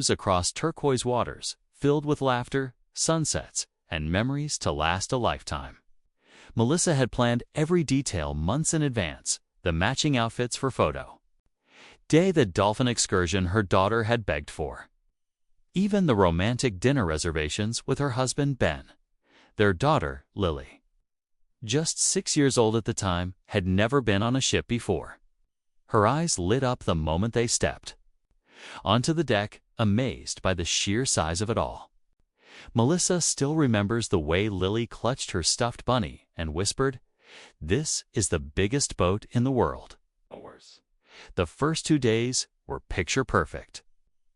across turquoise waters, filled with laughter, sunsets, and memories to last a lifetime. Melissa had planned every detail months in advance, the matching outfits for photo day, the dolphin excursion her daughter had begged for, even the romantic dinner reservations with her husband Ben. Their daughter, Lily, just 6 years old at the time, had never been on a ship before. Her eyes lit up the moment they stepped onto the deck, amazed by the sheer size of it all. Melissa still remembers the way Lily clutched her stuffed bunny and whispered, "This is the biggest boat in the world." The first 2 days were picture perfect.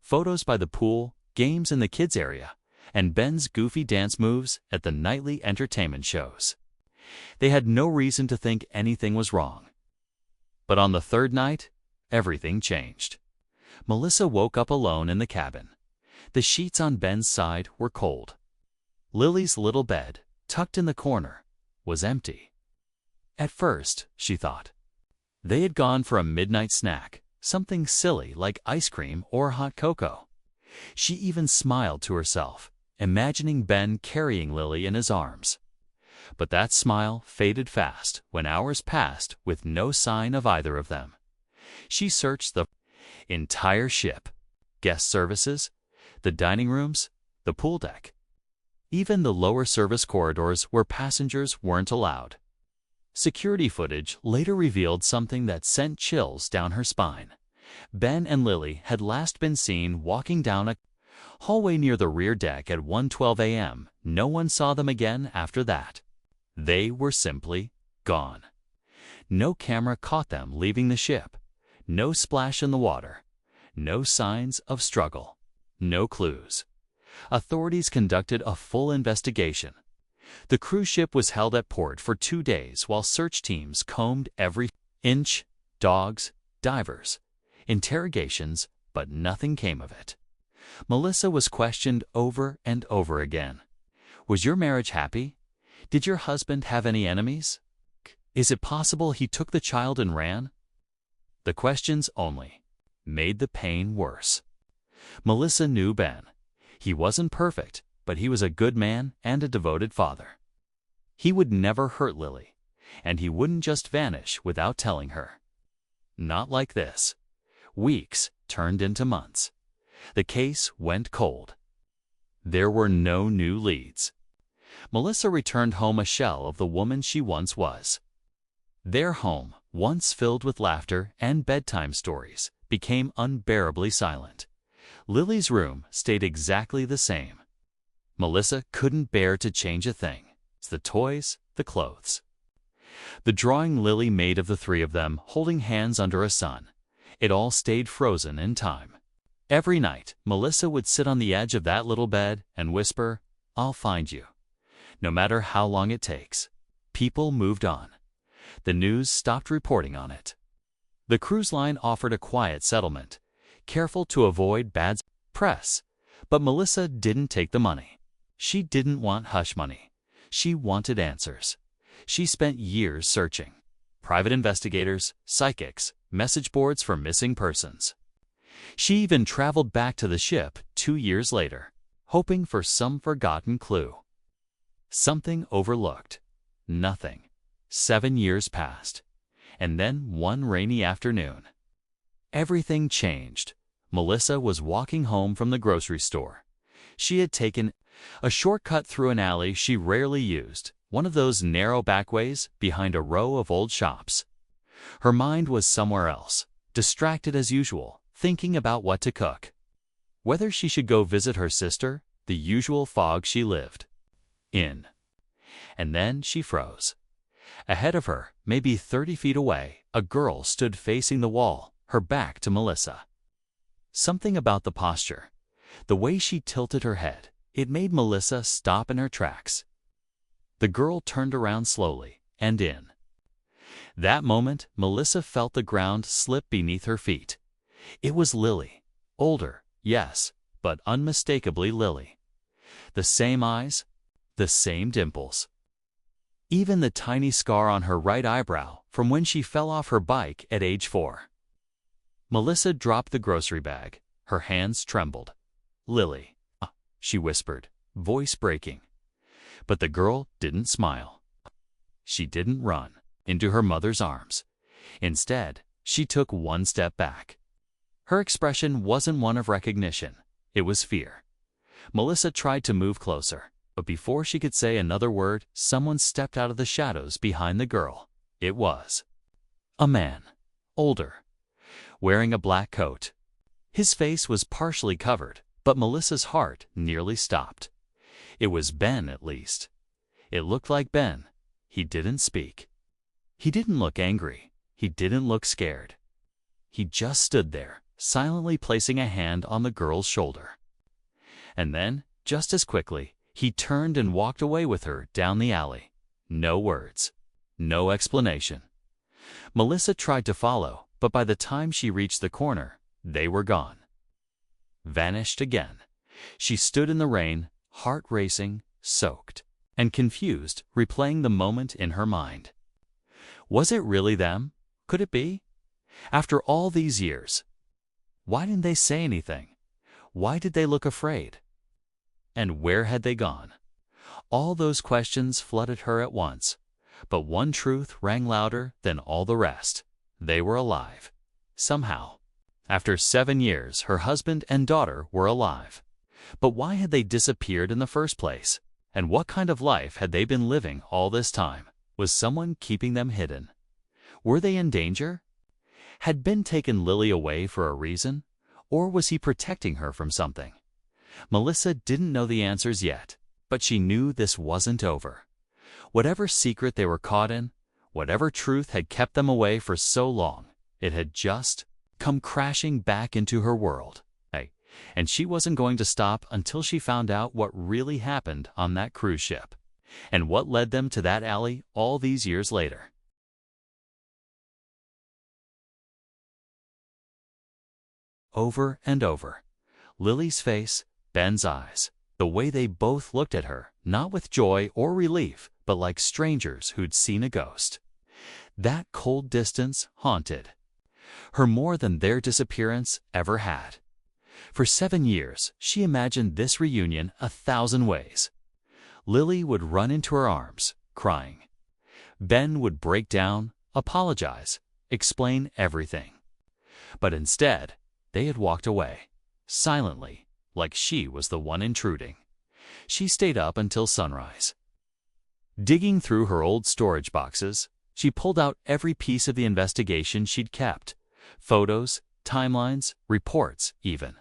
Photos by the pool, games in the kids' area, and Ben's goofy dance moves at the nightly entertainment shows. They had no reason to think anything was wrong. But on the third night, everything changed. Melissa woke up alone in the cabin. The sheets on Ben's side were cold. Lily's little bed, tucked in the corner, was empty. At first, she thought, they had gone for a midnight snack, something silly like ice cream or hot cocoa. She even smiled to herself, imagining Ben carrying Lily in his arms. But that smile faded fast when hours passed with no sign of either of them. She searched the entire ship, guest services, the dining rooms, the pool deck, even the lower service corridors where passengers weren't allowed. Security footage later revealed something that sent chills down her spine. Ben and Lily had last been seen walking down a hallway near the rear deck at 1:12 a.m. No one saw them again after that. They were simply gone. No camera caught them leaving the ship. No splash in the water. No signs of struggle. No clues. Authorities conducted a full investigation. The cruise ship was held at port for 2 days while search teams combed every inch, dogs, divers, interrogations, but nothing came of it. Melissa was questioned over and over again. Was your marriage happy? Did your husband have any enemies? Is it possible he took the child and ran? The questions only made the pain worse. Melissa knew Ben. He wasn't perfect, but he was a good man and a devoted father. He would never hurt Lily, and he wouldn't just vanish without telling her. Not like this. Weeks turned into months. The case went cold. There were no new leads. Melissa returned home a shell of the woman she once was. Their home, once filled with laughter and bedtime stories, became unbearably silent. Lily's room stayed exactly the same. Melissa couldn't bear to change a thing. It's the toys, the clothes. The drawing Lily made of the 3 of them holding hands under a sun. It all stayed frozen in time. Every night, Melissa would sit on the edge of that little bed and whisper, "I'll find you." No matter how long it takes. People moved on. The news stopped reporting on it. The cruise line offered a quiet settlement, careful to avoid bad press. But Melissa didn't take the money. She didn't want hush money. She wanted answers. She spent years searching. Private investigators, psychics, message boards for missing persons. She even traveled back to the ship 2 years later, hoping for some forgotten clue. Something overlooked. Nothing. 7 years passed. And then one rainy afternoon, everything changed. Melissa was walking home from the grocery store. She had taken a shortcut through an alley she rarely used, one of those narrow backways behind a row of old shops. Her mind was somewhere else, distracted as usual, thinking about what to cook. Whether she should go visit her sister, the usual fog she lived in. And then she froze. Ahead of her, maybe 30 feet away, a girl stood facing the wall, her back to Melissa. Something about the posture, the way she tilted her head, it made Melissa stop in her tracks. The girl turned around slowly, and in that moment, Melissa felt the ground slip beneath her feet. It was Lily. Older, yes, but unmistakably Lily. The same eyes, the same dimples. Even the tiny scar on her right eyebrow from when she fell off her bike at age 4. Melissa dropped the grocery bag. Her hands trembled. "Lily," she whispered, voice breaking. But the girl didn't smile. She didn't run into her mother's arms. Instead, she took one step back. Her expression wasn't one of recognition. It was fear. Melissa tried to move closer, but before she could say another word, someone stepped out of the shadows behind the girl. It was a man, older, wearing a black coat. His face was partially covered, but Melissa's heart nearly stopped. It was Ben, at least. It looked like Ben. He didn't speak. He didn't look angry. He didn't look scared. He just stood there, silently placing a hand on the girl's shoulder. And then, just as quickly, he turned and walked away with her down the alley. No words. No explanation. Melissa tried to follow, but by the time she reached the corner, they were gone. Vanished again. She stood in the rain, heart racing, soaked, and confused, replaying the moment in her mind. Was it really them? Could it be? After all these years, why didn't they say anything? Why did they look afraid? And where had they gone? All those questions flooded her at once, but one truth rang louder than all the rest. They were alive. Somehow. After 7 years, her husband and daughter were alive. But why had they disappeared in the first place? And what kind of life had they been living all this time? Was someone keeping them hidden? Were they in danger? Had Ben taken Lily away for a reason? Or was he protecting her from something? Melissa didn't know the answers yet, but she knew this wasn't over. Whatever secret they were caught in, whatever truth had kept them away for so long, it had just come crashing back into her world. And she wasn't going to stop until she found out what really happened on that cruise ship, and what led them to that alley all these years later. Over and over, Lily's face, Ben's eyes, the way they both looked at her, not with joy or relief, but like strangers who'd seen a ghost. That cold distance haunted her more than their disappearance ever had. For 7 years, she imagined this reunion 1,000 ways. Lily would run into her arms, crying. Ben would break down, apologize, explain everything. But instead, they had walked away, silently, like she was the one intruding. She stayed up until sunrise. Digging through her old storage boxes, she pulled out every piece of the investigation she'd kept. Photos, timelines, reports, even.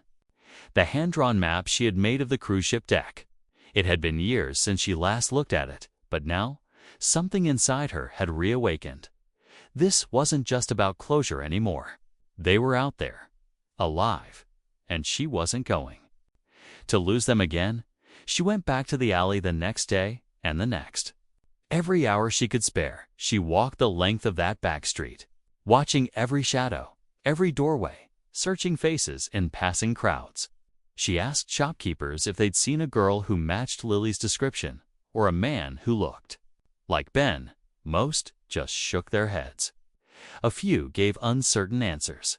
The hand-drawn map she had made of the cruise ship deck. It had been years since she last looked at it, but now, something inside her had reawakened. This wasn't just about closure anymore. They were out there, alive, and she wasn't going to lose them again. She went back to the alley the next day and the next. Every hour she could spare, she walked the length of that back street, watching every shadow, every doorway, searching faces in passing crowds. She asked shopkeepers if they'd seen a girl who matched Lily's description, or a man who looked like Ben. Most just shook their heads. A few gave uncertain answers.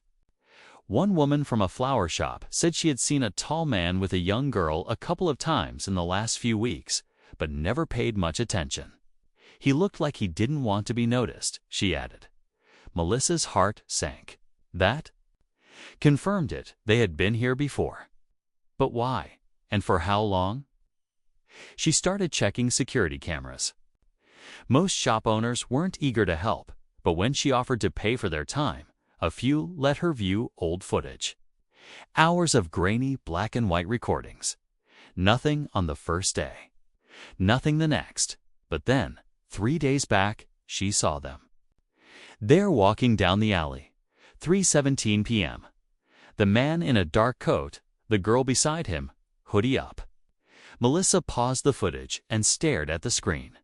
One woman from a flower shop said she had seen a tall man with a young girl a couple of times in the last few weeks, but never paid much attention. He looked like he didn't want to be noticed, she added. Melissa's heart sank. That confirmed it. They had been here before. But why? And for how long? She started checking security cameras. Most shop owners weren't eager to help, but when she offered to pay for their time, a few let her view old footage. Hours of grainy black and white recordings. Nothing on the first day. Nothing the next. But then, 3 days back, she saw them. There walking down the alley. 3:17 p.m. The man in a dark coat, the girl beside him, hoodie up. Melissa paused the footage and stared at the screen.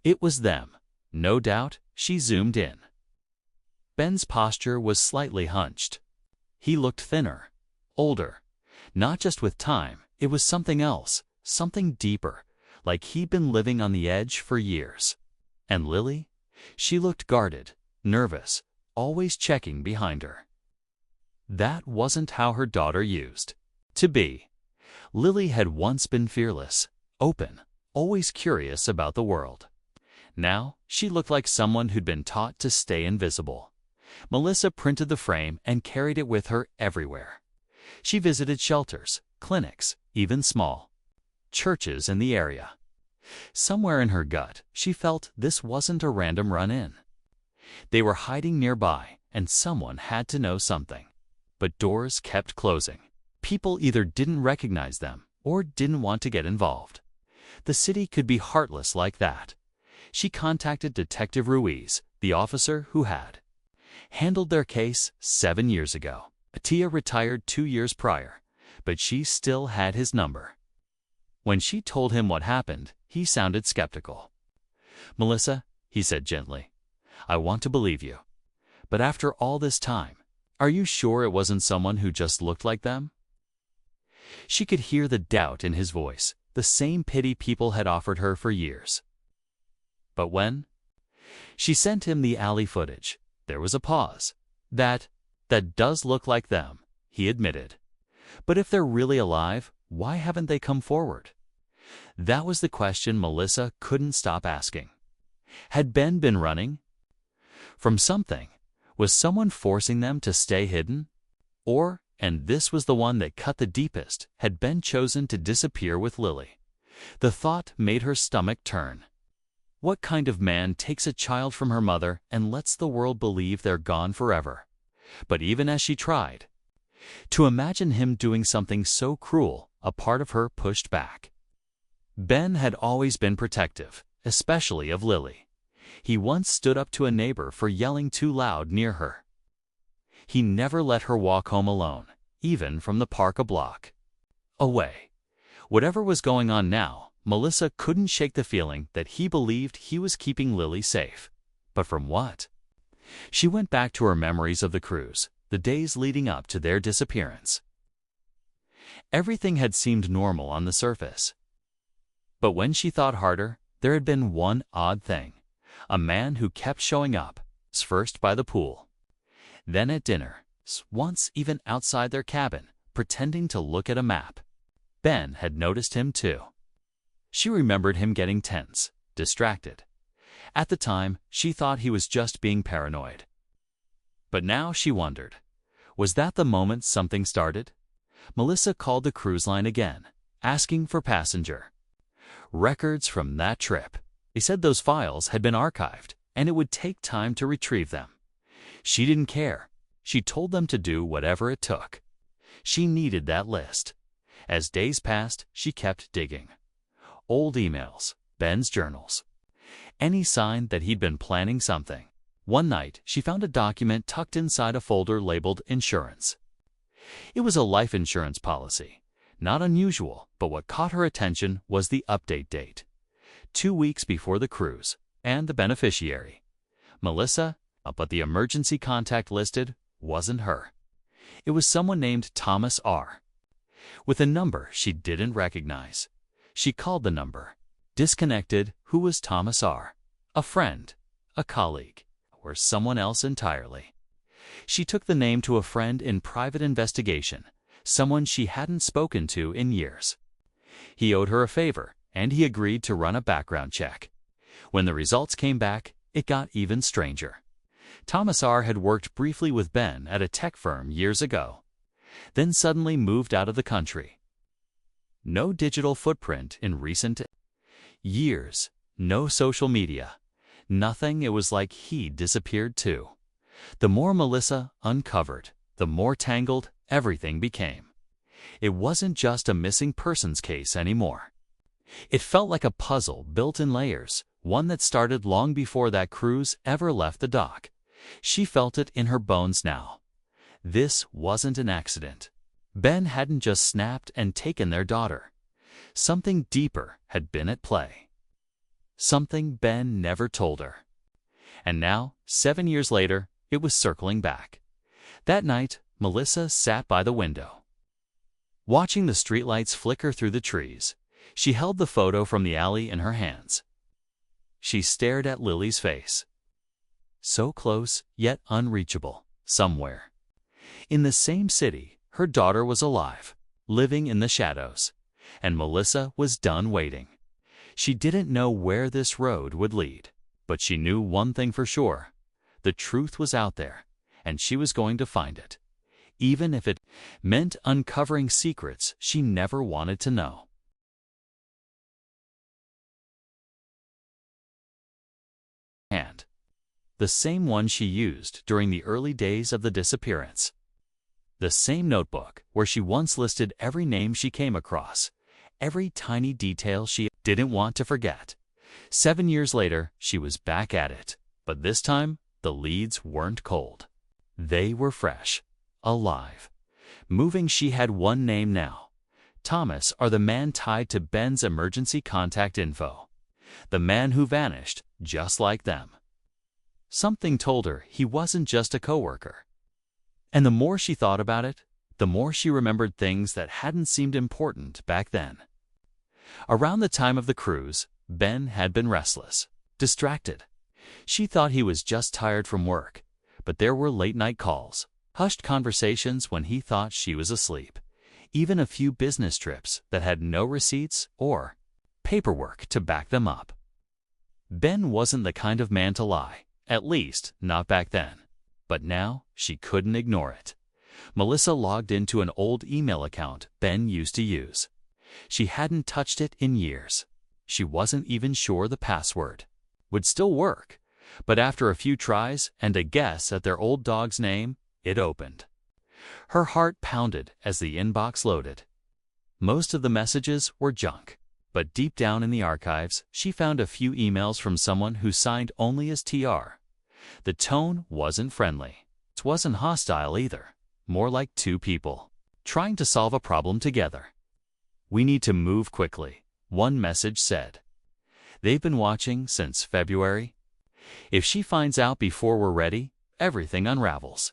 It was them. No doubt, she zoomed in. Ben's posture was slightly hunched. He looked thinner, older. Not just with time, it was something else, something deeper, like he'd been living on the edge for years. And Lily? She looked guarded, nervous, always checking behind her. That wasn't how her daughter used to be. Lily had once been fearless, open, always curious about the world. Now, she looked like someone who'd been taught to stay invisible. Melissa printed the frame and carried it with her everywhere. She visited shelters, clinics, even small churches in the area. Somewhere in her gut, she felt this wasn't a random run-in. They were hiding nearby, and someone had to know something. But doors kept closing. People either didn't recognize them or didn't want to get involved. The city could be heartless like that. She contacted Detective Ruiz, the officer who had handled their case 7 years ago. Tia retired 2 years prior, but she still had his number. When she told him what happened, he sounded skeptical. "Melissa," he said gently, "I want to believe you. But after all this time, are you sure it wasn't someone who just looked like them?" She could hear the doubt in his voice, the same pity people had offered her for years. But when she sent him the alley footage, there was a pause. That does look like them," he admitted. "But if they're really alive, why haven't they come forward?" That was the question Melissa couldn't stop asking. Had Ben been running from something? Was someone forcing them to stay hidden? Or, and this was the one that cut the deepest, had Ben chosen to disappear with Lily? The thought made her stomach turn. What kind of man takes a child from her mother and lets the world believe they're gone forever? But even as she tried to imagine him doing something so cruel, a part of her pushed back. Ben had always been protective, especially of Lily. He once stood up to a neighbor for yelling too loud near her. He never let her walk home alone, even from the park a block away. Whatever was going on now, Melissa couldn't shake the feeling that he believed he was keeping Lily safe. But from what? She went back to her memories of the cruise, the days leading up to their disappearance. Everything had seemed normal on the surface. But when she thought harder, there had been one odd thing. A man who kept showing up, first by the pool, then at dinner, once even outside their cabin, pretending to look at a map. Ben had noticed him too. She remembered him getting tense, distracted. At the time, she thought he was just being paranoid. But now she wondered, was that the moment something started? Melissa called the cruise line again, asking for passenger records from that trip. They said those files had been archived, and it would take time to retrieve them. She didn't care. She told them to do whatever it took. She needed that list. As days passed, she kept digging. Old emails, Ben's journals. Any sign that he'd been planning something. One night, she found a document tucked inside a folder labeled insurance. It was a life insurance policy. Not unusual, but what caught her attention was the update date. 2 weeks before the cruise, and the beneficiary. Melissa, but the emergency contact listed wasn't her. It was someone named Thomas R. with a number she didn't recognize. She called the number. Disconnected. Who was Thomas R? A friend, a colleague, or someone else entirely? She took the name to a friend in private investigation, someone she hadn't spoken to in years. He owed her a favor, and he agreed to run a background check. When the results came back, it got even stranger. Thomas R. had worked briefly with Ben at a tech firm years ago, then suddenly moved out of the country. No digital footprint in recent years, no social media, nothing. It was like he disappeared too. The more Melissa uncovered, the more tangled everything became. It wasn't just a missing persons case anymore. It felt like a puzzle built in layers, one that started long before that cruise ever left the dock. She felt it in her bones now. This wasn't an accident. Ben hadn't just snapped and taken their daughter. Something deeper had been at play. Something Ben never told her. And now, 7 years later, it was circling back. That night, Melissa sat by the window, watching the streetlights flicker through the trees. She held the photo from the alley in her hands. She stared at Lily's face. So close, yet unreachable, somewhere. In the same city, her daughter was alive, living in the shadows. and Melissa was done waiting. She didn't know where this road would lead, but she knew one thing for sure. The truth was out there, and she was going to find it, even if it meant uncovering secrets she never wanted to know. And the same one she used during the early days of the disappearance. The same notebook where she once listed every name she came across, every tiny detail she didn't want to forget. 7 years later, she was back at it, but this time, the leads weren't cold. They were fresh, alive, moving. She had one name now. Thomas, or the man tied to Ben's emergency contact info. The man who vanished, just like them. Something told her he wasn't just a coworker. And the more she thought about it, the more she remembered things that hadn't seemed important back then. Around the time of the cruise, Ben had been restless, distracted. She thought he was just tired from work, but there were late-night calls, hushed conversations when he thought she was asleep, even a few business trips that had no receipts or paperwork to back them up. Ben wasn't the kind of man to lie, at least not back then. But now she couldn't ignore it. Melissa logged into an old email account Ben used to use. She hadn't touched it in years. She wasn't even sure the password would still work, but after a few tries and a guess at their old dog's name, it opened. Her heart pounded as the inbox loaded. Most of the messages were junk, but deep down in the archives, she found a few emails from someone who signed only as TR. The tone wasn't friendly. It wasn't hostile either. More like two people trying to solve a problem together. "We need to move quickly," one message said. "They've been watching since February. If she finds out before we're ready, everything unravels."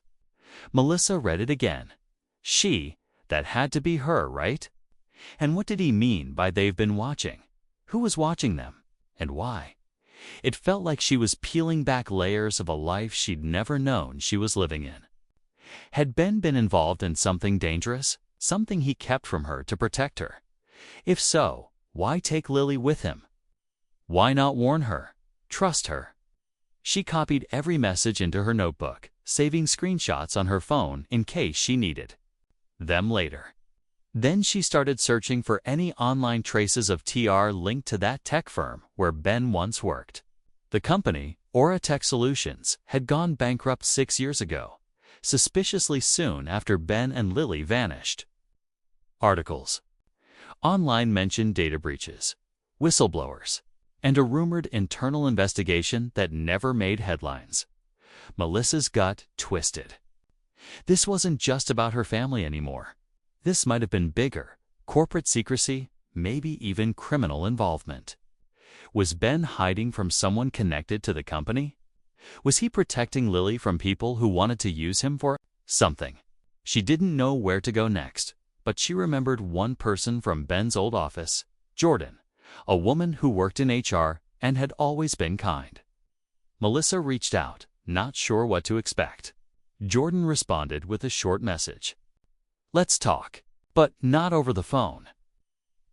Melissa read it again. She, that had to be her, right? And what did he mean by they've been watching? Who was watching them? And why? It felt like she was peeling back layers of a life she'd never known she was living in. Had Ben been involved in something dangerous, something he kept from her to protect her? If so, why take Lily with him? Why not warn her? Trust her? She copied every message into her notebook, saving screenshots on her phone in case she needed them later. Then she started searching for any online traces of TR linked to that tech firm where Ben once worked. The company, Aura Tech Solutions, had gone bankrupt 6 years ago, suspiciously soon after Ben and Lily vanished. Articles online mentioned data breaches, whistleblowers, and a rumored internal investigation that never made headlines. Melissa's gut twisted. This wasn't just about her family anymore. This might have been bigger: corporate secrecy, maybe even criminal involvement. Was Ben hiding from someone connected to the company? Was he protecting Lily from people who wanted to use him for something? She didn't know where to go next, but she remembered one person from Ben's old office, Jordan, a woman who worked in HR and had always been kind. Melissa reached out, not sure what to expect. Jordan responded with a short message. "Let's talk, but not over the phone."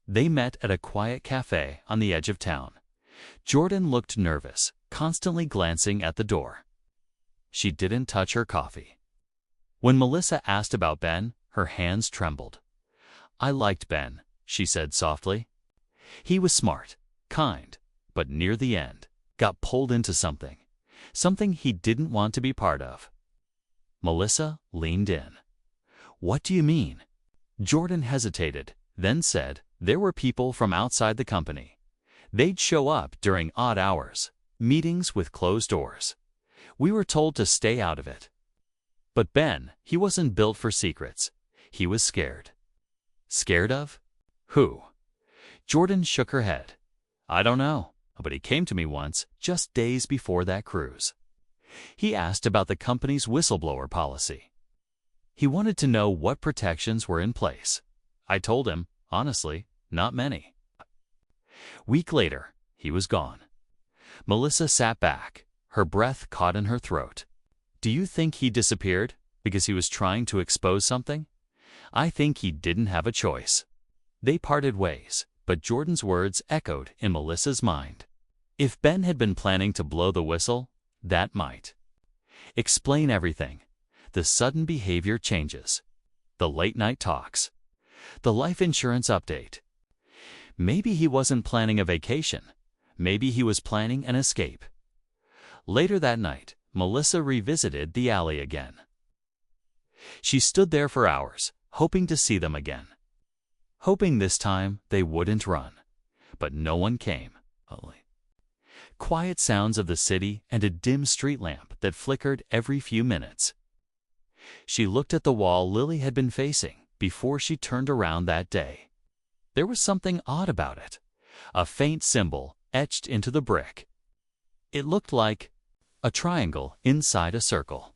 They met at a quiet cafe on the edge of town. Jordan looked nervous, constantly glancing at the door. She didn't touch her coffee. When Melissa asked about Ben, her hands trembled. "I liked Ben," she said softly. "He was smart, kind, but near the end, got pulled into something he didn't want to be part of." Melissa leaned in. "What do you mean?" Jordan hesitated, then said there were people from outside the company. They'd show up during odd hours, meetings with closed doors. We were told to stay out of it. But Ben, he wasn't built for secrets. He was scared. Scared of? Who? Jordan shook her head. "I don't know, but he came to me once, just days before that cruise. He asked about the company's whistleblower policy. He wanted to know what protections were in place. I told him, honestly, not many." Week later, he was gone. Melissa sat back, her breath caught in her throat. "Do you think he disappeared because he was trying to expose something? I think he didn't have a choice." They parted ways, but Jordan's words echoed in Melissa's mind. If Ben had been planning to blow the whistle, that might explain everything. The sudden behavior changes, the late-night talks, the life insurance update. Maybe he wasn't planning a vacation. Maybe he was planning an escape. Later that night, Melissa revisited the alley again. She stood there for hours, hoping to see them again. Hoping this time they wouldn't run. But no one came. Only quiet sounds of the city and a dim street lamp that flickered every few minutes. She looked at the wall Lily had been facing before she turned around that day. There was something odd about it, a faint symbol etched into the brick. It looked like a triangle inside a circle.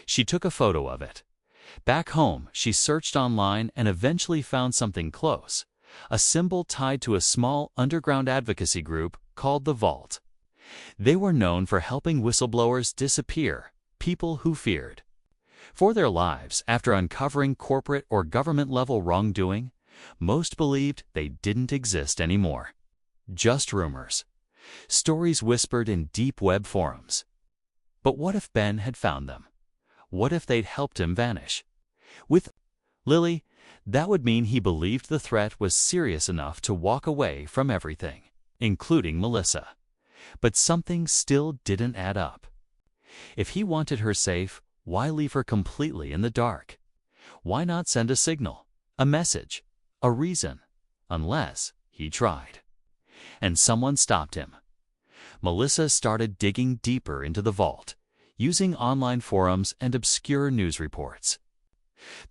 She took a photo of it. Back home, she searched online and eventually found something close, a symbol tied to a small underground advocacy group called the Vault. They were known for helping whistleblowers disappear, people who feared for their lives after uncovering corporate or government-level wrongdoing. Most believed they didn't exist anymore. Just rumors. Stories whispered in deep web forums. But what if Ben had found them? What if they'd helped him vanish? With Lily, that would mean he believed the threat was serious enough to walk away from everything, including Melissa. But something still didn't add up. If he wanted her safe, why leave her completely in the dark? Why not send a signal, a message, a reason, unless he tried? And someone stopped him. Melissa started digging deeper into the vault, using online forums and obscure news reports.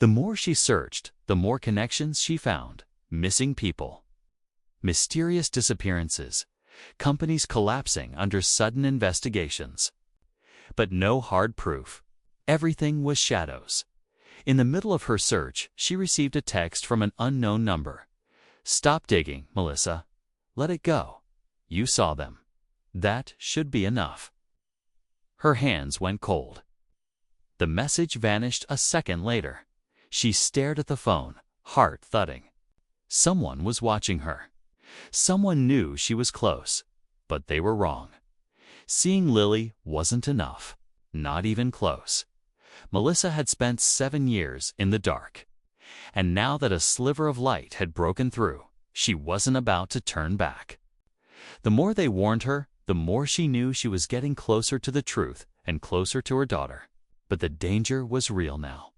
The more she searched, the more connections she found. Missing people, mysterious disappearances, companies collapsing under sudden investigations. But no hard proof. Everything was shadows. In the middle of her search, she received a text from an unknown number. "Stop digging, Melissa. Let it go. You saw them. That should be enough." Her hands went cold. The message vanished a second later. She stared at the phone, heart thudding. Someone was watching her. Someone knew she was close, but they were wrong. Seeing Lily wasn't enough, not even close. Melissa had spent 7 years in the dark, and now that a sliver of light had broken through, she wasn't about to turn back. The more they warned her, the more she knew she was getting closer to the truth and closer to her daughter. But the danger was real now.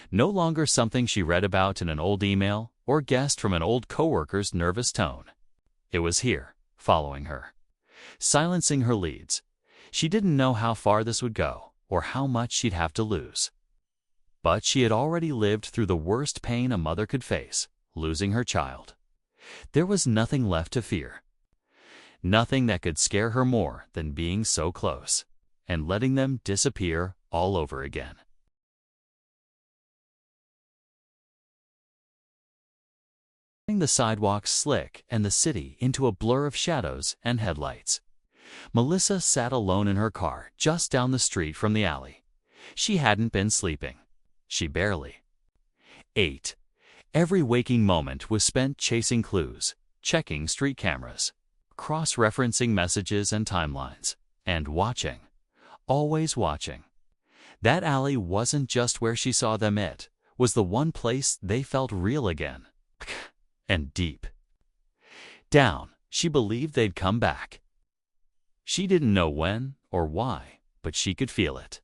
No longer something she read about in an old email or guessed from an old coworker's nervous tone. It was here, following her, silencing her leads. She didn't know how far this would go or how much she'd have to lose. But she had already lived through the worst pain a mother could face, losing her child. There was nothing left to fear. Nothing that could scare her more than being so close and letting them disappear all over again. The sidewalks slick and the city into a blur of shadows and headlights. Melissa sat alone in her car just down the street from the alley. She hadn't been sleeping. She barely ate. Every waking moment was spent chasing clues, checking street cameras, cross-referencing messages and timelines, and watching. Always watching. That alley wasn't just where she saw them, it was the one place they felt real again. And deep down, she believed they'd come back. She didn't know when or why, but she could feel it.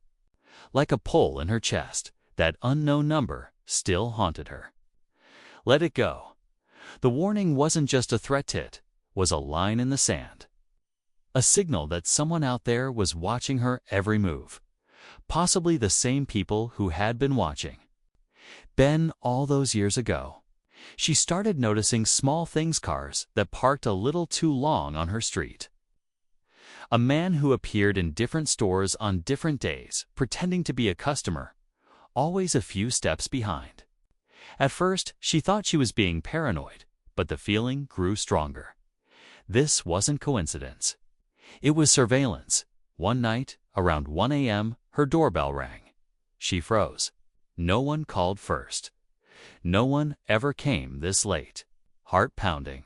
Like a pull in her chest, that unknown number still haunted her. Let it go. The warning wasn't just a threat, it was a line in the sand. A signal that someone out there was watching her every move. Possibly the same people who had been watching Ben all those years ago. She started noticing small things, cars that parked a little too long on her street. A man who appeared in different stores on different days, pretending to be a customer, always a few steps behind. At first, she thought she was being paranoid, but the feeling grew stronger. This wasn't coincidence. It was surveillance. One night, around 1 a.m., her doorbell rang. She froze. No one called first. No one ever came this late. heart pounding.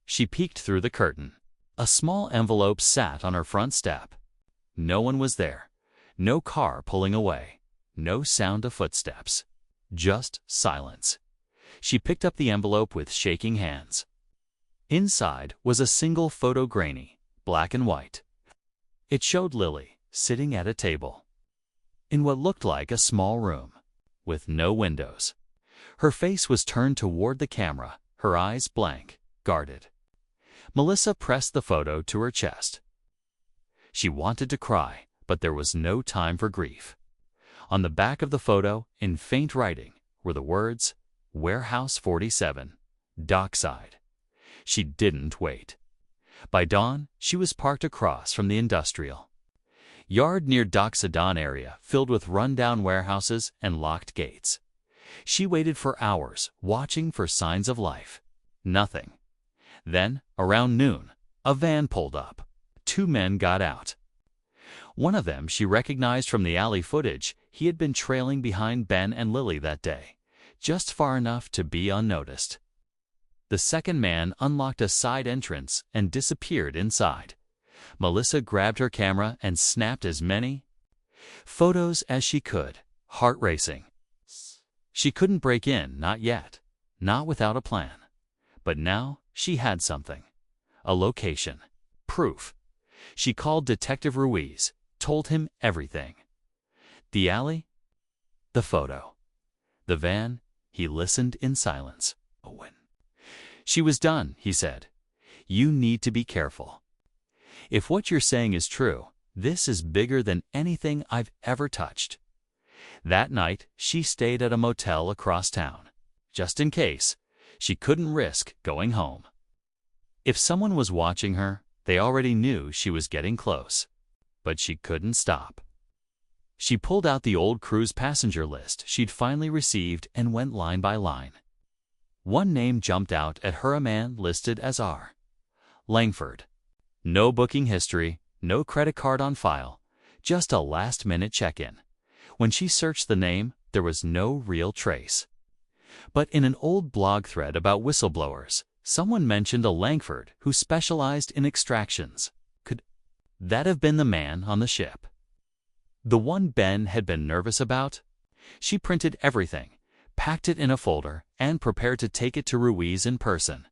She peeked through the curtain. A small envelope sat on her front step. No one was there. No car pulling away. No sound of footsteps. Just silence. She picked up the envelope with shaking hands. Inside was a single photo, grainy, black and white. It showed Lily sitting at a table in what looked like a small room with no windows. Her face was turned toward the camera, her eyes blank, guarded. Melissa pressed the photo to her chest. She wanted to cry, but there was no time for grief. On the back of the photo, in faint writing, were the words, Warehouse 47, Dockside. She didn't wait. By dawn, she was parked across from the industrial yard near Dockside area, filled with run-down warehouses and locked gates. She waited for hours, watching for signs of life. Nothing. Then, around noon, a van pulled up. 2 men got out. One of them she recognized from the alley footage. He had been trailing behind Ben and Lily that day, just far enough to be unnoticed. The second man unlocked a side entrance and disappeared inside. Melissa grabbed her camera and snapped as many photos as she could, heart racing. She couldn't break in, not yet, not without a plan. But now she had something. A location. Proof. She called Detective Ruiz, told him everything. The alley? The photo. The van? He listened in silence. When she was done, he said, "You need to be careful. If what you're saying is true, this is bigger than anything I've ever touched." That night, she stayed at a motel across town, just in case. She couldn't risk going home. If someone was watching her, they already knew she was getting close. But she couldn't stop. She pulled out the old cruise passenger list she'd finally received and went line by line. One name jumped out at her, a man listed as R. Langford. No booking history, no credit card on file, just a last-minute check-in. When she searched the name, there was no real trace. But in an old blog thread about whistleblowers, someone mentioned a Langford who specialized in extractions. Could that have been the man on the ship? The one Ben had been nervous about? She printed everything, packed it in a folder, and prepared to take it to Ruiz in person.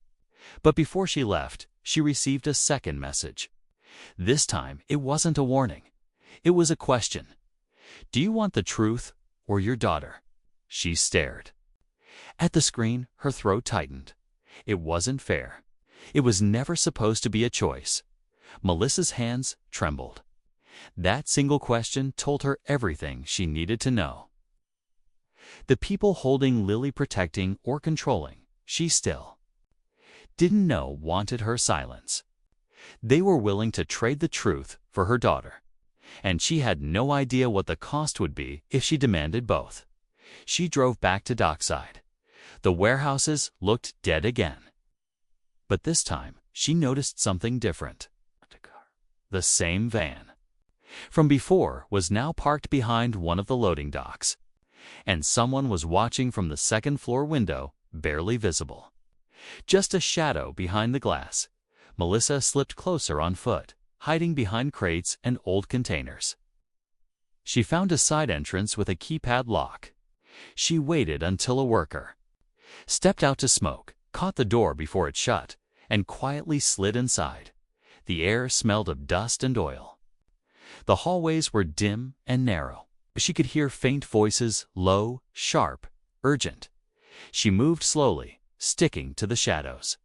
But before she left, she received a second message. This time, it wasn't a warning. It was a question. "Do you want the truth or your daughter?" She stared. At the screen, her throat tightened. It wasn't fair. It was never supposed to be a choice. Melissa's hands trembled. That single question told her everything she needed to know. The people holding Lily, protecting or controlling, she still didn't know, wanted her silence. They were willing to trade the truth for her daughter. And she had no idea what the cost would be if she demanded both. She drove back to Dockside. The warehouses looked dead again. But this time, she noticed something different. The same van from before was now parked behind one of the loading docks. And someone was watching from the second-floor window, barely visible. Just a shadow behind the glass. Melissa slipped closer on foot, hiding behind crates and old containers. She found a side entrance with a keypad lock. She waited until a worker stepped out to smoke, caught the door before it shut, and quietly slid inside. The air smelled of dust and oil. The hallways were dim and narrow. She could hear faint voices, low, sharp, urgent. She moved slowly, sticking to the shadows.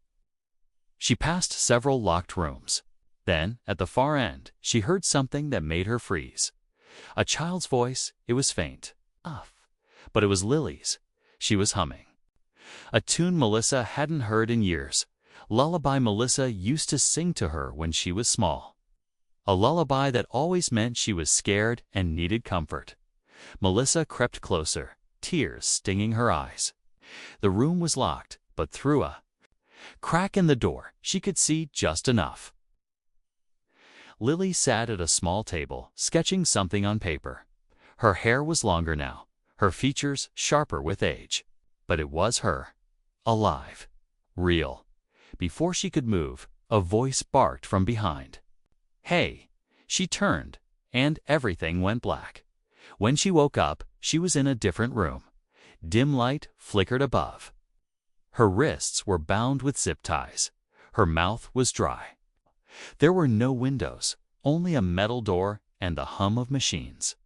She passed several locked rooms. Then, at the far end, she heard something that made her freeze. A child's voice. It was faint. But it was Lily's. She was humming a tune Melissa hadn't heard in years. Lullaby Melissa used to sing to her when she was small. A lullaby that always meant she was scared and needed comfort. Melissa crept closer, tears stinging her eyes. The room was locked, but through a crack in the door, she could see just enough. Lily sat at a small table, sketching something on paper. Her hair was longer now, her features sharper with age. But it was her. Alive. Real. Before she could move, a voice barked from behind. "Hey!" She turned, and everything went black. When she woke up, she was in a different room. Dim light flickered above. Her wrists were bound with zip ties. Her mouth was dry. There were no windows, only a metal door and the hum of machines.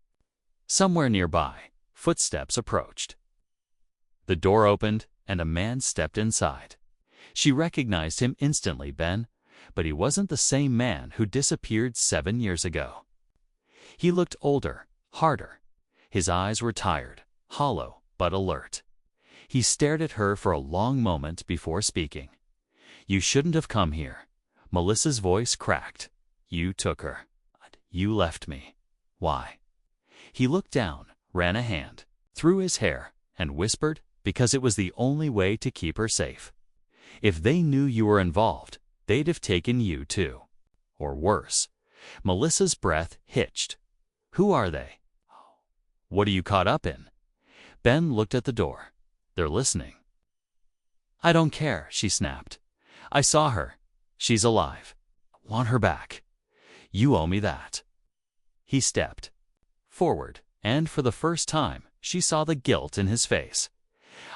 Somewhere nearby, footsteps approached. The door opened, and a man stepped inside. She recognized him instantly, Ben, but he wasn't the same man who disappeared 7 years ago. He looked older, harder. His eyes were tired, hollow, but alert. He stared at her for a long moment before speaking. "You shouldn't have come here." Melissa's voice cracked. "You took her. You left me. Why?" He looked down, ran a hand through his hair, and whispered, "Because it was the only way to keep her safe. If they knew you were involved, they'd have taken you too. Or worse." Melissa's breath hitched. "Who are they? What are you caught up in?" Ben looked at the door. "They're listening." "I don't care," she snapped. "I saw her. She's alive. I want her back. You owe me that." He stepped forward, and for the first time, she saw the guilt in his face.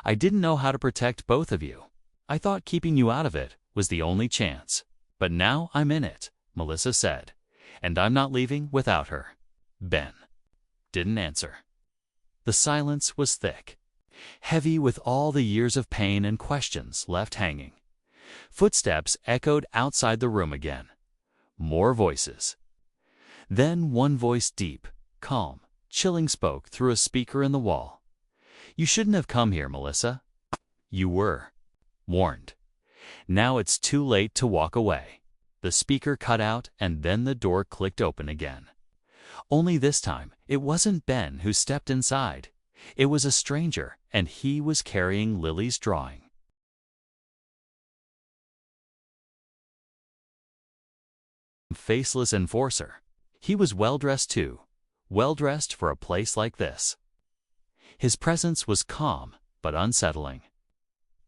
"I didn't know how to protect both of you. I thought keeping you out of it was the only chance. But now I'm in it," Melissa said, "and I'm not leaving without her." Ben didn't answer. The silence was thick, heavy with all the years of pain and questions left hanging. Footsteps echoed outside the room again. More voices. Then one voice, deep, calm, chilling, spoke through a speaker in the wall. "You shouldn't have come here, Melissa. You were warned. Now it's too late to walk away." The speaker cut out, and then the door clicked open again. Only this time, it wasn't Ben who stepped inside. It was a stranger, and he was carrying Lily's drawing. Faceless enforcer. He was well-dressed too, well-dressed for a place like this. His presence was calm but unsettling.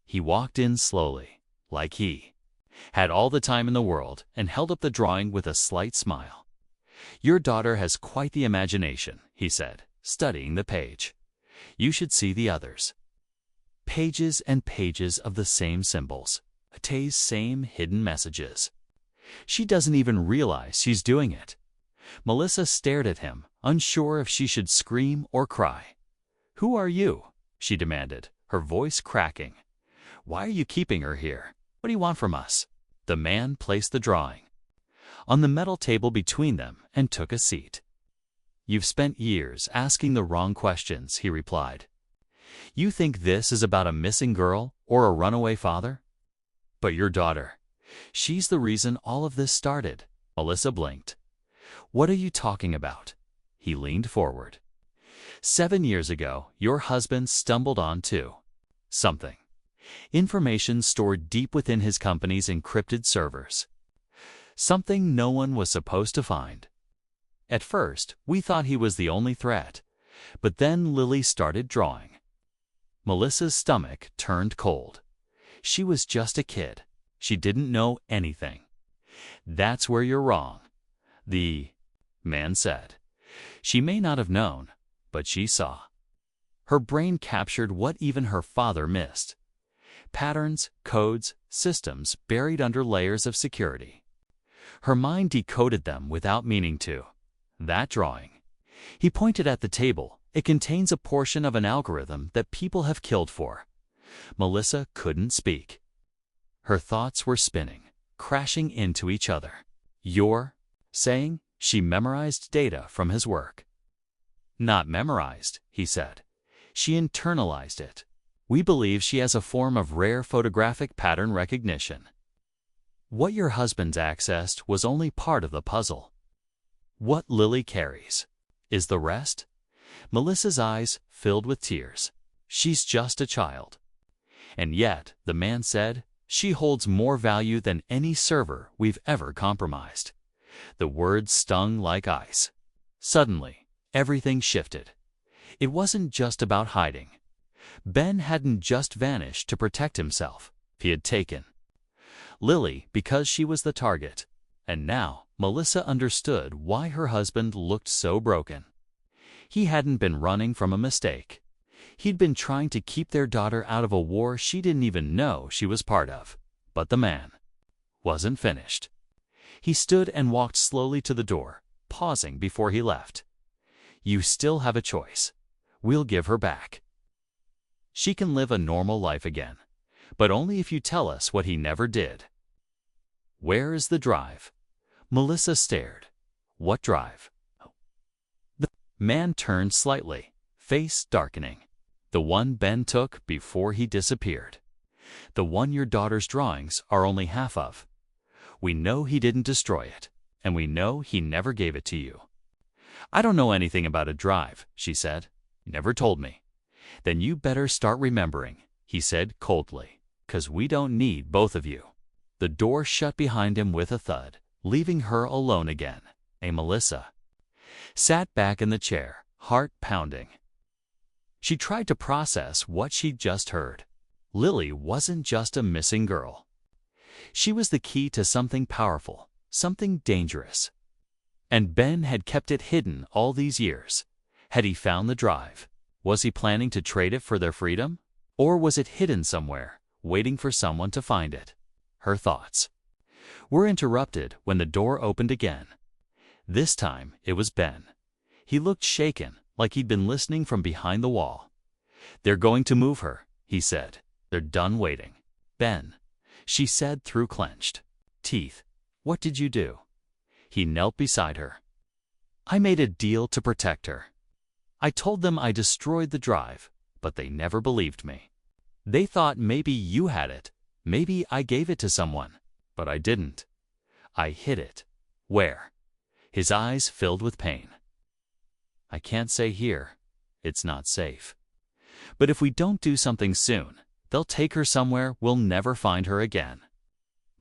He walked in slowly, like he had all the time in the world, and held up the drawing with a slight smile. "Your daughter has quite the imagination," he said, studying the page. "You should see the others." Pages and pages of the same symbols, Atay's same hidden messages. She doesn't even realize she's doing it. Melissa stared at him, unsure if she should scream or cry. "Who are you?" she demanded, her voice cracking. "Why are you keeping her here? What do you want from us?" The man placed the drawing on the metal table between them and took a seat. "You've spent years asking the wrong questions," he replied. "You think this is about a missing girl or a runaway father? But your daughter, she's the reason all of this started." Melissa blinked. "What are you talking about?" He leaned forward. 7 years ago, your husband stumbled onto something. Information stored deep within his company's encrypted servers. Something no one was supposed to find. At first, we thought he was the only threat, but then Lily started drawing. Melissa's stomach turned cold. She was just a kid. She didn't know anything. "That's where you're wrong," the man said. She may not have known, but she saw. Her brain captured what even her father missed. Patterns, codes, systems buried under layers of security. Her mind decoded them without meaning to. That drawing. He pointed at the table. It contains a portion of an algorithm that people have killed for. Melissa couldn't speak. Her thoughts were spinning, crashing into each other. "You're saying she memorized data from his work?" "Not memorized," he said. "She internalized it. We believe she has a form of rare photographic pattern recognition. What your husband's accessed was only part of the puzzle. What Lily carries is the rest." Melissa's eyes filled with tears. "She's just a child. And yet," the man said, "she holds more value than any server we've ever compromised." The words stung like ice. Suddenly, everything shifted. It wasn't just about hiding. Ben hadn't just vanished to protect himself. He had taken Lily because she was the target. And now Melissa understood why her husband looked so broken. He hadn't been running from a mistake. He'd been trying to keep their daughter out of a war she didn't even know she was part of. But the man wasn't finished. He stood and walked slowly to the door, pausing before he left. "You still have a choice. We'll give her back. She can live a normal life again, but only if you tell us what he never did." "Where is the drive?" Melissa stared. "What drive?" The man turned slightly, face darkening. "The one Ben took before he disappeared. The one your daughter's drawings are only half of. We know he didn't destroy it, and we know he never gave it to you." "I don't know anything about a drive," she said. "You never told me." "Then you better start remembering," he said coldly, "'cause we don't need both of you." The door shut behind him with a thud, leaving her alone again. Melissa sat back in the chair, heart pounding. She tried to process what she'd just heard. Lily wasn't just a missing girl. She was the key to something powerful, something dangerous. And Ben had kept it hidden all these years. Had he found the drive? Was he planning to trade it for their freedom? Or was it hidden somewhere, waiting for someone to find it? Her thoughts were interrupted when the door opened again. This time it was Ben. He looked shaken, like he'd been listening from behind the wall. "They're going to move her," he said. "They're done waiting." "Ben," she said through clenched teeth, "what did you do?" He knelt beside her. "I made a deal to protect her. I told them I destroyed the drive, but they never believed me. They thought maybe you had it, maybe I gave it to someone, but I didn't. I hid it." "Where?" His eyes filled with pain. "I can't say here. It's not safe. But if we don't do something soon, they'll take her somewhere we'll never find her again."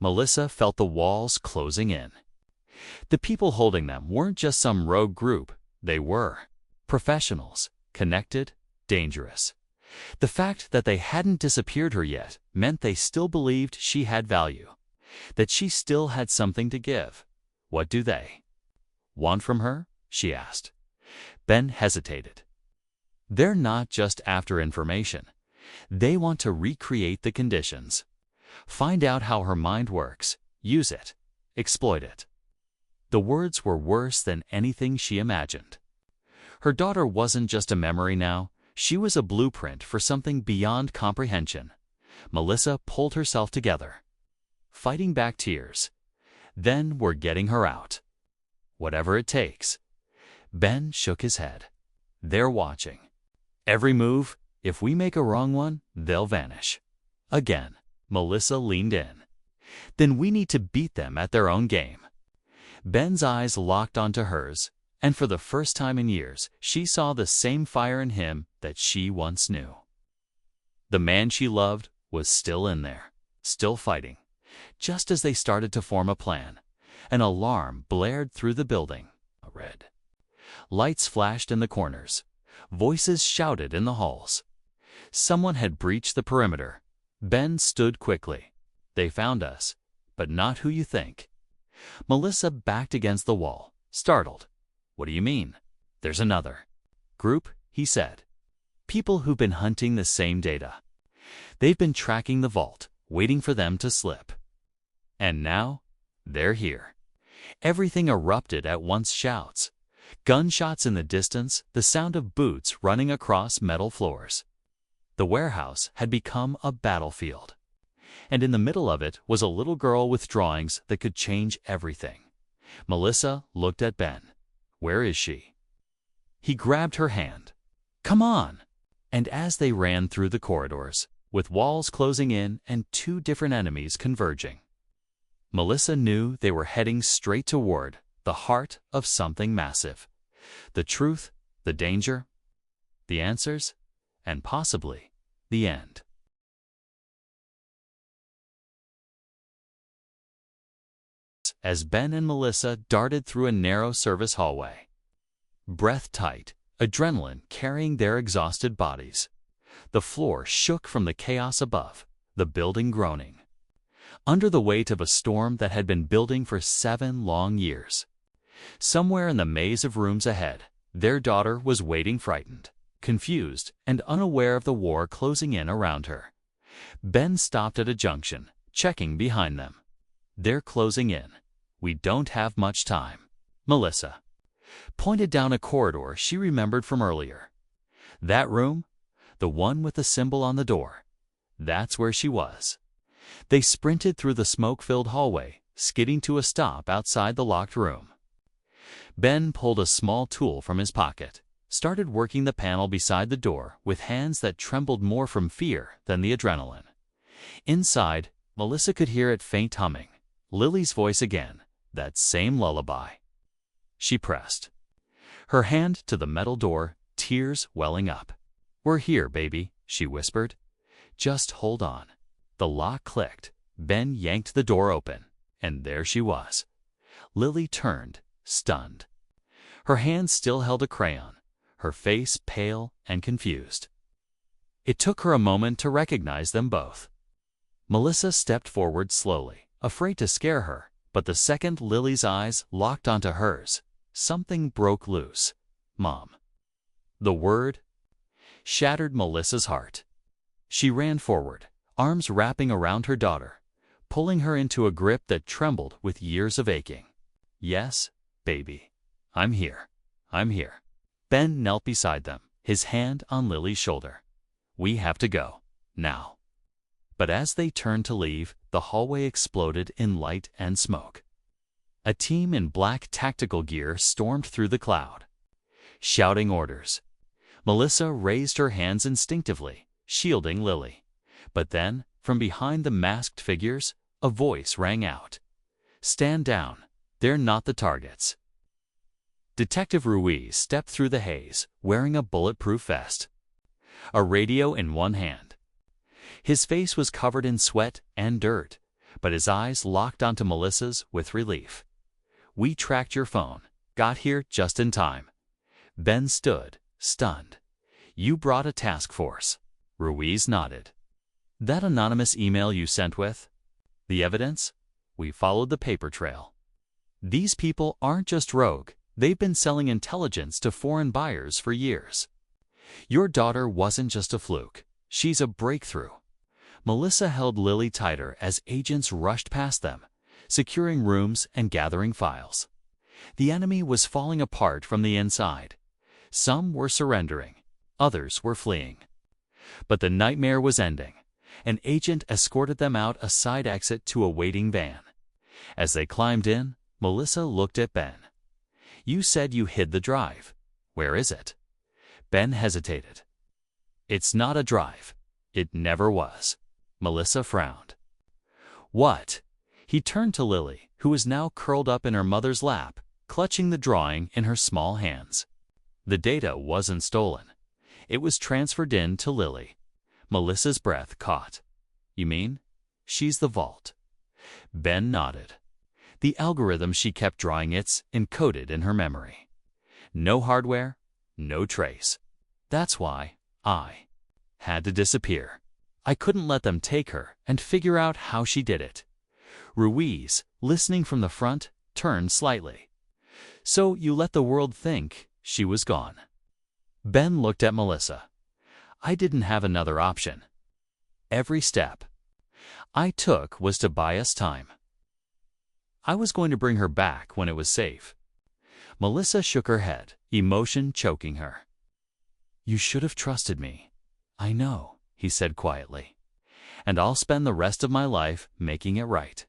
Melissa felt the walls closing in. The people holding them weren't just some rogue group. They were professionals, connected, dangerous. The fact that they hadn't disappeared her yet meant they still believed she had value, that she still had something to give. "What do they want from her?" she asked. Ben hesitated. "They're not just after information. They want to recreate the conditions. Find out how her mind works, use it, exploit it." The words were worse than anything she imagined. Her daughter wasn't just a memory now. She was a blueprint for something beyond comprehension. Melissa pulled herself together, fighting back tears. "Then we're getting her out. Whatever it takes." Ben shook his head. "They're watching. Every move. If we make a wrong one, they'll vanish." Again, Melissa leaned in. "Then we need to beat them at their own game." Ben's eyes locked onto hers, and for the first time in years, she saw the same fire in him that she once knew. The man she loved was still in there, still fighting. Just as they started to form a plan, an alarm blared through the building. Red lights flashed in the corners. Voices shouted in the halls. Someone had breached the perimeter. Ben stood quickly. "They found us, but not who you think." Melissa backed against the wall, startled. "What do you mean?" "There's another group," he said. "People who've been hunting the same data. They've been tracking the vault, waiting for them to slip. And now, they're here." Everything erupted at once. Shouts, gunshots in the distance, the sound of boots running across metal floors. The warehouse had become a battlefield. And in the middle of it was a little girl with drawings that could change everything. Melissa looked at Ben. "Where is she?" He grabbed her hand. "Come on!" And as they ran through the corridors, with walls closing in and two different enemies converging, Melissa knew they were heading straight toward the heart of something massive. The truth, the danger, the answers, and possibly the end. As Ben and Melissa darted through a narrow service hallway, breath tight, adrenaline carrying their exhausted bodies. The floor shook from the chaos above, the building groaning. under the weight of a storm that had been building for 7 long years. Somewhere in the maze of rooms ahead, their daughter was waiting, frightened, confused, and unaware of the war closing in around her. Ben stopped at a junction, checking behind them. "They're closing in. We don't have much time." Melissa pointed down a corridor she remembered from earlier. "That room? The one with the symbol on the door. That's where she was." They sprinted through the smoke-filled hallway, skidding to a stop outside the locked room. Ben pulled a small tool from his pocket, started working the panel beside the door with hands that trembled more from fear than the adrenaline. Inside, Melissa could hear it faint humming. Lily's voice again, that same lullaby. She pressed her hand to the metal door, tears welling up. "We're here, baby," she whispered. "Just hold on." The lock clicked. Ben yanked the door open, and there she was. Lily turned, stunned. Her hand still held a crayon, her face pale and confused. It took her a moment to recognize them both. Melissa stepped forward slowly, afraid to scare her, but the second Lily's eyes locked onto hers, something broke loose. "Mom." The word shattered Melissa's heart. She ran forward, arms wrapping around her daughter, pulling her into a grip that trembled with years of aching. "Yes, baby. I'm here. I'm here." Ben knelt beside them, his hand on Lily's shoulder. "We have to go. Now." But as they turned to leave, the hallway exploded in light and smoke. A team in black tactical gear stormed through the cloud, shouting orders. Melissa raised her hands instinctively, shielding Lily. But then, from behind the masked figures, a voice rang out. "Stand down. They're not the targets." Detective Ruiz stepped through the haze, wearing a bulletproof vest, a radio in one hand. His face was covered in sweat and dirt, but his eyes locked onto Melissa's with relief. "We tracked your phone, got here just in time." Ben stood, stunned. "You brought a task force." Ruiz nodded. "That anonymous email you sent with the evidence? We followed the paper trail. These people aren't just rogue, they've been selling intelligence to foreign buyers for years. Your daughter wasn't just a fluke, she's a breakthrough." Melissa held Lily tighter as agents rushed past them, securing rooms and gathering files. The enemy was falling apart from the inside. Some were surrendering, others were fleeing. But the nightmare was ending. An agent escorted them out a side exit to a waiting van. As they climbed in, Melissa looked at Ben. "You said you hid the drive. Where is it?" Ben hesitated. "It's not a drive. It never was." Melissa frowned. "What?" He turned to Lily, who was now curled up in her mother's lap, clutching the drawing in her small hands. The data wasn't stolen. It was transferred in to Lily. Melissa's breath caught. "You mean? She's the vault." Ben nodded. "The algorithm she kept drawing, it's encoded in her memory. No hardware, no trace. That's why I had to disappear. I couldn't let them take her and figure out how she did it." Ruiz, listening from the front, turned slightly. "So you let the world think she was gone?" Ben looked at Melissa. "I didn't have another option. Every step I took was to buy us time. I was going to bring her back when it was safe." Melissa shook her head, emotion choking her. "You should have trusted me." "I know," he said quietly. "And I'll spend the rest of my life making it right."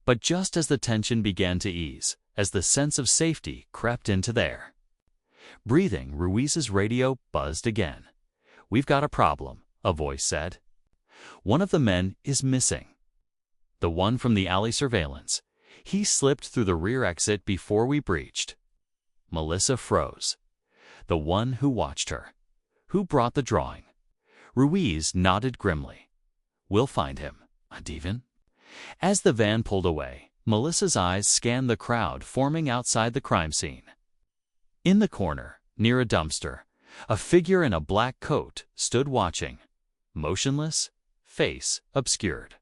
But just as the tension began to ease, as the sense of safety crept into their breathing, Ruiz's radio buzzed again. "We've got a problem," a voice said. "One of the men is missing. The one from the alley surveillance. He slipped through the rear exit before we breached." Melissa froze. "The one who watched her. Who brought the drawing?" Ruiz nodded grimly. "We'll find him, Adivan." As the van pulled away, Melissa's eyes scanned the crowd forming outside the crime scene. In the corner, near a dumpster, a figure in a black coat stood watching, motionless, face obscured.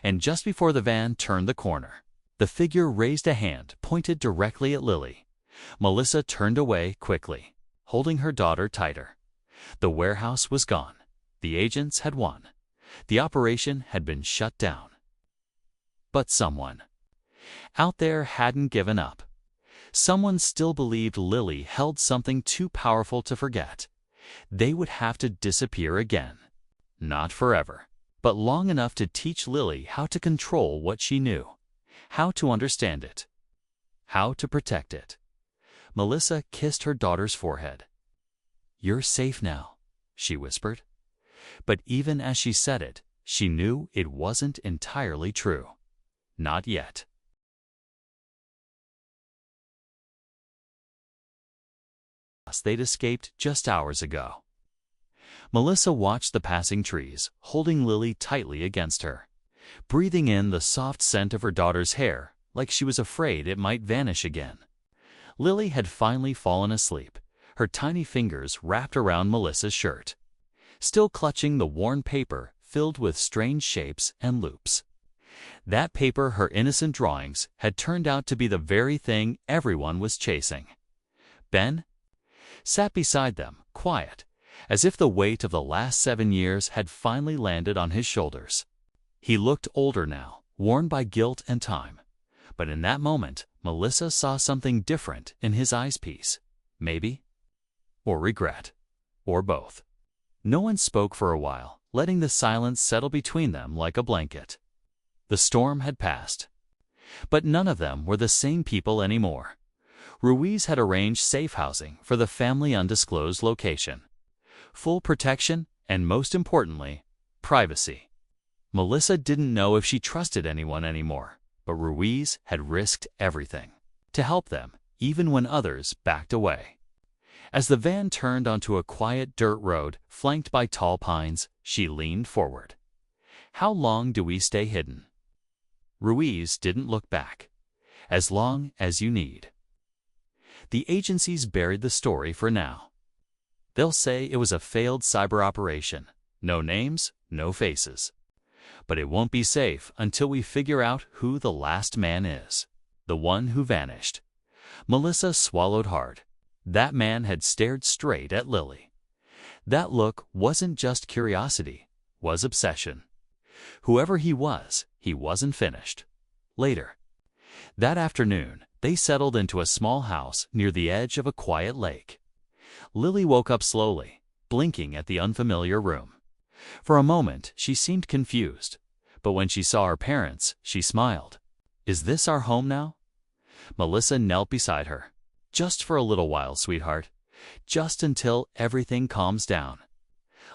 And just before the van turned the corner, the figure raised a hand pointed directly at Lily. Melissa turned away quickly, holding her daughter tighter. The warehouse was gone. The agents had won. The operation had been shut down. But someone out there hadn't given up. Someone still believed Lily held something too powerful to forget. They would have to disappear again. Not forever, but long enough to teach Lily how to control what she knew, how to understand it, how to protect it. Melissa kissed her daughter's forehead. "You're safe now," she whispered. But even as she said it, she knew it wasn't entirely true. Not yet. They'd escaped just hours ago. Melissa watched the passing trees, holding Lily tightly against her, breathing in the soft scent of her daughter's hair like she was afraid it might vanish again. Lily had finally fallen asleep, her tiny fingers wrapped around Melissa's shirt, still clutching the worn paper filled with strange shapes and loops. That paper, her innocent drawings, had turned out to be the very thing everyone was chasing. Ben sat beside them, quiet, as if the weight of the last 7 years had finally landed on his shoulders. He looked older now, worn by guilt and time. But in that moment, Melissa saw something different in his eyepiece. Maybe, or regret, or both. No one spoke for a while, letting the silence settle between them like a blanket. The storm had passed. But none of them were the same people anymore. Ruiz had arranged safe housing for the family undisclosed location. Full protection and, most importantly, privacy. Melissa didn't know if she trusted anyone anymore, but Ruiz had risked everything to help them, even when others backed away. As the van turned onto a quiet dirt road flanked by tall pines, she leaned forward. "How long do we stay hidden?" Ruiz didn't look back. "As long as you need." The agencies buried the story for now. They'll say it was a failed cyber operation. No names, no faces. But it won't be safe until we figure out who the last man is. The one who vanished. Melissa swallowed hard. That man had stared straight at Lily. That look wasn't just curiosity, was obsession. Whoever he wasn't finished. Later, that afternoon, they settled into a small house near the edge of a quiet lake. Lily woke up slowly, blinking at the unfamiliar room. For a moment, she seemed confused, but when she saw her parents, she smiled. "Is this our home now?" Melissa knelt beside her. "Just for a little while, sweetheart. Just until everything calms down."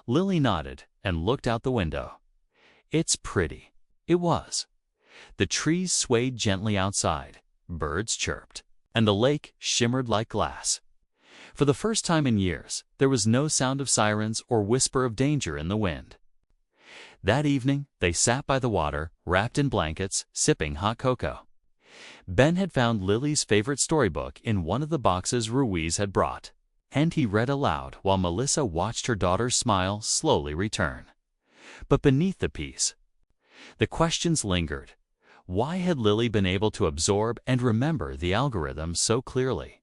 Lily nodded and looked out the window. It's pretty. It was. The trees swayed gently outside. Birds chirped, and the lake shimmered like glass. For the first time in years, there was no sound of sirens or whisper of danger in the wind. That evening, they sat by the water, wrapped in blankets, sipping hot cocoa. Ben had found Lily's favorite storybook in one of the boxes Ruiz had brought, and he read aloud while Melissa watched her daughter's smile slowly return. But beneath the peace, the questions lingered. Why had Lily been able to absorb and remember the algorithm so clearly?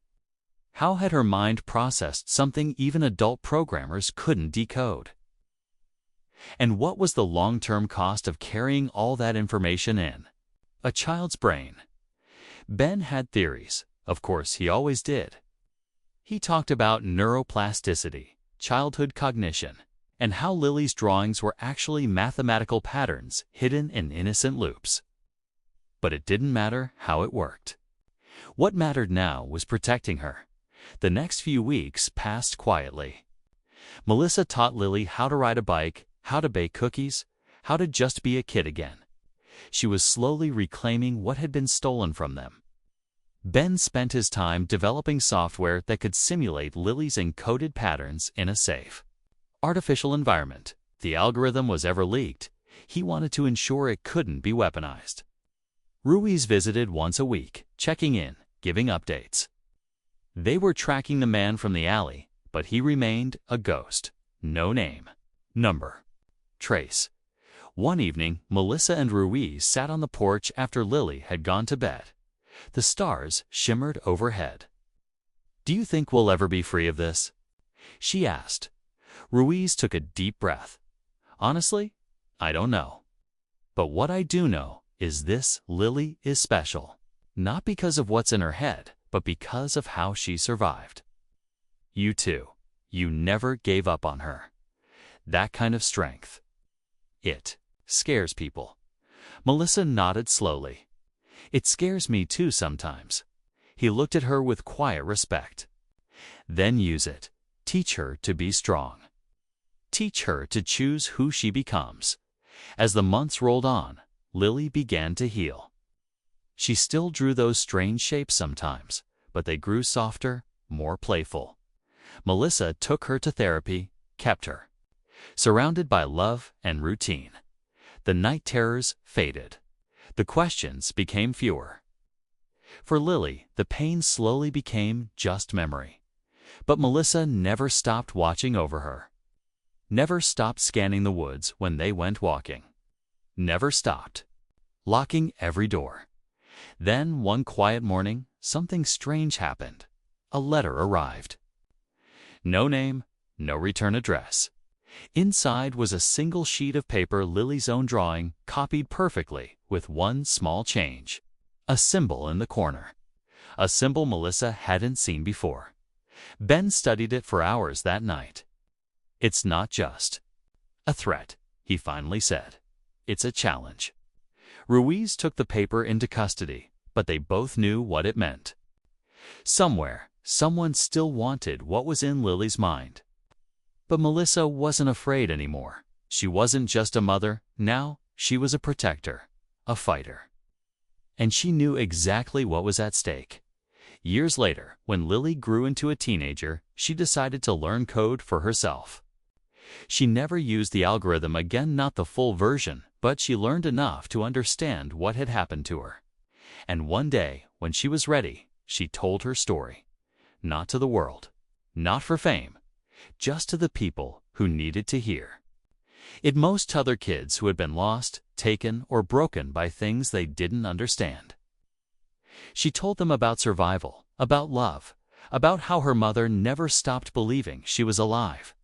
How had her mind processed something even adult programmers couldn't decode? And what was the long-term cost of carrying all that information in? A child's brain. Ben had theories. Of course, he always did. He talked about neuroplasticity, childhood cognition, and how Lily's drawings were actually mathematical patterns hidden in innocent loops. But it didn't matter how it worked. What mattered now was protecting her. The next few weeks passed quietly. Melissa taught Lily how to ride a bike, how to bake cookies, how to just be a kid again. She was slowly reclaiming what had been stolen from them. Ben spent his time developing software that could simulate Lily's encoded patterns in a safe, artificial environment. The algorithm was ever leaked. He wanted to ensure it couldn't be weaponized. Ruiz visited once a week, checking in, giving updates. They were tracking the man from the alley, but he remained a ghost. No name, number, trace. One evening, Melissa and Ruiz sat on the porch after Lily had gone to bed. The stars shimmered overhead. "Do you think we'll ever be free of this?" she asked. Ruiz took a deep breath. "Honestly, I don't know. But what I do know is this: Lily is special. Not because of what's in her head, but because of how she survived. You too. You never gave up on her. That kind of strength. It scares people." Melissa nodded slowly. "It scares me too sometimes." He looked at her with quiet respect. "Then use it. Teach her to be strong. Teach her to choose who she becomes." As the months rolled on, Lily began to heal. She still drew those strange shapes sometimes, but they grew softer, more playful. Melissa took her to therapy, kept her surrounded by love and routine. The night terrors faded. The questions became fewer. For Lily, the pain slowly became just memory. But Melissa never stopped watching over her. Never stopped scanning the woods when they went walking. Never stopped locking every door. Then one quiet morning, something strange happened. A letter arrived. No name, no return address. Inside was a single sheet of paper, Lily's own drawing, copied perfectly, with one small change. A symbol in the corner. A symbol Melissa hadn't seen before. Ben studied it for hours that night. "It's not just a threat," he finally said. "It's a challenge." Ruiz took the paper into custody, but they both knew what it meant. Somewhere, someone still wanted what was in Lily's mind. But Melissa wasn't afraid anymore. She wasn't just a mother. Now she was a protector, a fighter. And she knew exactly what was at stake. Years later, when Lily grew into a teenager, she decided to learn code for herself. She never used the algorithm again, not the full version, but she learned enough to understand what had happened to her. And one day, when she was ready, she told her story. Not to the world, not for fame, just to the people who needed to hear. It most other kids who had been lost, taken, or broken by things they didn't understand. She told them about survival, about love, about how her mother never stopped believing she was alive,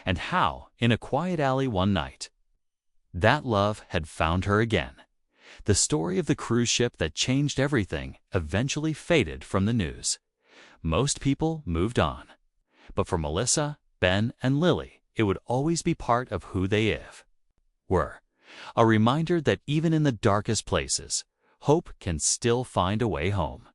and how, in a quiet alley one night, that love had found her again. The story of the cruise ship that changed everything eventually faded from the news. Most people moved on. But for Melissa, Ben, and Lily, it would always be part of who they were. A reminder that even in the darkest places, hope can still find a way home.